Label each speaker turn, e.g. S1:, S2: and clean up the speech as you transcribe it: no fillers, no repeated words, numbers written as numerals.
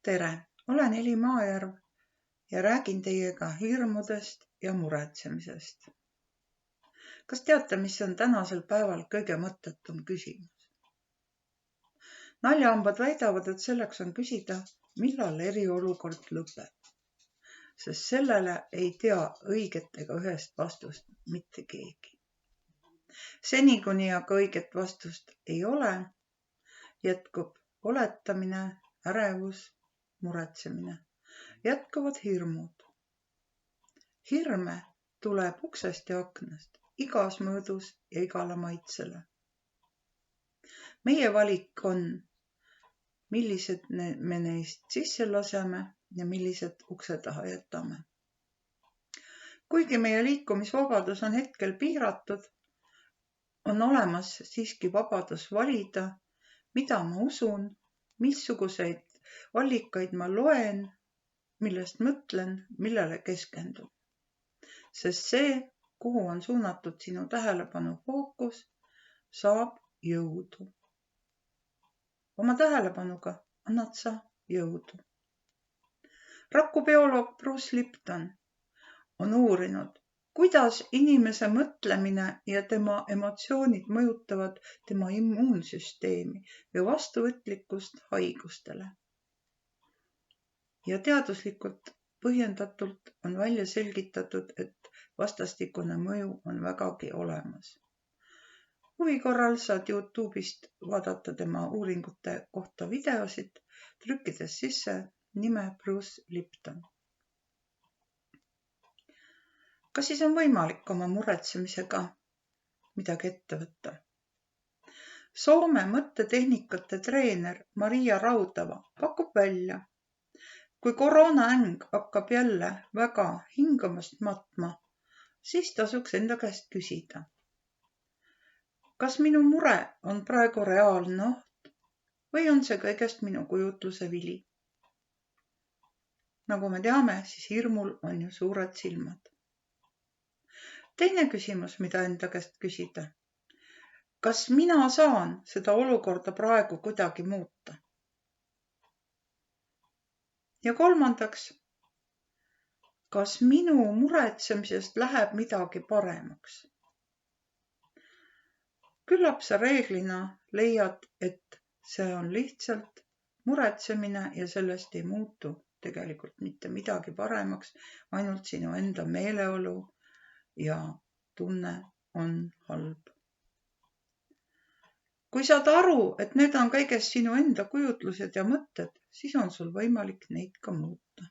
S1: Tere, olen Eli Maajärv ja räägin teiega hirmudest ja muretsemisest. Kas teate, mis on tänasel päeval kõige mõttetum küsimus? Naljahambad väidavad, et selleks on küsida, millal eriolukord lõpeb, sest sellele ei tea õiget ega ühest vastust mitte keegi. Seni, kuni aga õiget vastust ei ole, jätkub oletamine, ärevus, muretsemine, jätkuvad hirmud. Hirme tuleb uksest ja aknast, igas mõõdus ja igale maitsele. Meie valik on, millised me neist sisse laseme ja millised ukse taha jätame. Kuigi meie liikumisvabadus on hetkel piiratud, on olemas siiski vabadus valida, mida ma usun, missuguseid allikaid ma loen, millest mõtlen, millele keskendun. Sest see, kuhu on suunatud sinu tähelepanu fookus, saab jõudu. Oma tähelepanuga annad sa jõudu. Rakubioloog Bruce Lipton on uurinud, kuidas inimese mõtlemine ja tema emotsioonid mõjutavad tema immuunsüsteemi ja vastuvõtlikkust haigustele. Ja teaduslikult põhjendatult on välja selgitatud, et vastastikune mõju on vägagi olemas. Huvi korral saad YouTube'ist vaadata tema uuringute kohta videosid, trükkides sisse nime Bruce Lipton. Kas siis on võimalik oma muretsemisega midagi ette võtta? Soome mõttetehnikate treener Maria Raudava pakub välja, kui koroonaäng hakkab jälle väga hingamast matma, siis tasuks enda käest küsida. Kas minu mure on praegu reaalne oht või on see kõigest minu kujutluse vili? Nagu me teame, siis hirmul on ju suured silmad. Teine küsimus, mida enda käest küsida. Kas mina saan seda olukorda praegu kuidagi muuta? Ja kolmandaks, kas minu muretsemisest läheb midagi paremaks? Küllap sa reeglina leiad, et see on lihtsalt muretsemine ja sellest ei muutu tegelikult mitte midagi paremaks, ainult sinu enda meeleolu ja tunne on halb. Kui saad aru, et need on kõigest sinu enda kujutlused ja mõtted, siis on sul võimalik neid ka muuta.